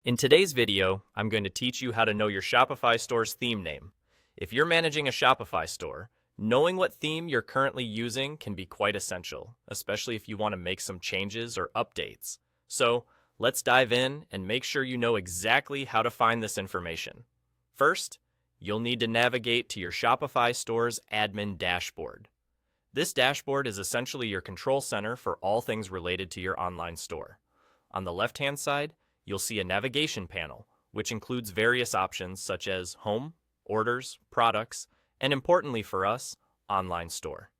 In today's video, I'm going to teach you how to know your Shopify store's theme name. If you're managing a Shopify store, knowing what theme you're currently using can be quite essential, especially if you want to make some changes or updates. So, let's dive in and make sure you know exactly how to find this information. First, you'll need to navigate to your Shopify store's admin dashboard. This dashboard is essentially your control center for all things related to your online store. On the left-hand side, you'll see a navigation panel, which includes various options such as Home, Orders, Products, and importantly for us, Online Store.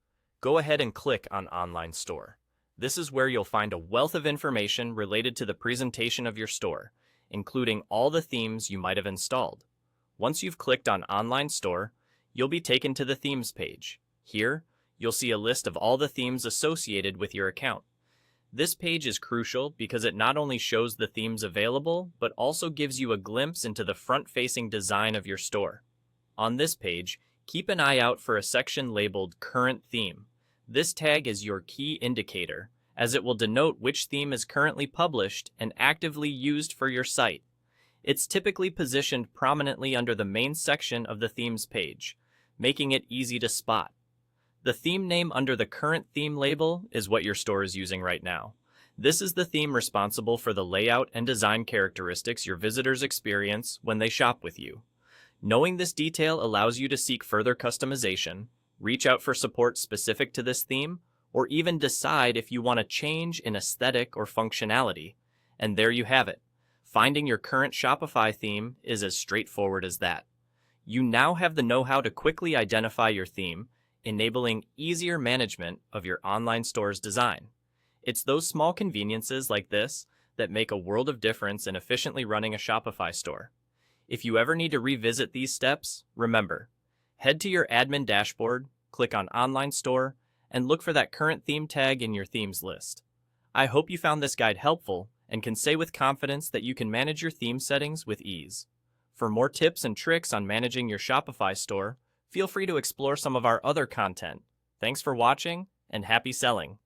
Go ahead and click on Online Store. This is where you'll find a wealth of information related to the presentation of your store, including all the themes you might have installed. Once you've clicked on Online Store, you'll be taken to the Themes page. Here, you'll see a list of all the themes associated with your account. This page is crucial because it not only shows the themes available, but also gives you a glimpse into the front-facing design of your store. On this page, keep an eye out for a section labeled Current Theme. This tag is your key indicator, as it will denote which theme is currently published and actively used for your site. It's typically positioned prominently under the main section of the Themes page, making it easy to spot. The theme name under the current theme label is what your store is using right now. This is the theme responsible for the layout and design characteristics your visitors experience when they shop with you. Knowing this detail allows you to seek further customization, reach out for support specific to this theme, or even decide if you want to change in aesthetic or functionality. And there you have it. Finding your current Shopify theme is as straightforward as that. You now have the know-how to quickly identify your theme, enabling easier management of your online store's design. It's those small conveniences like this that make a world of difference in efficiently running a Shopify store. If you ever need to revisit these steps, remember, head to your admin dashboard, click on Online Store, and look for that current theme tag in your themes list. I hope you found this guide helpful and can say with confidence that you can manage your theme settings with ease. For more tips and tricks on managing your Shopify store, feel free to explore some of our other content. Thanks for watching, and happy selling!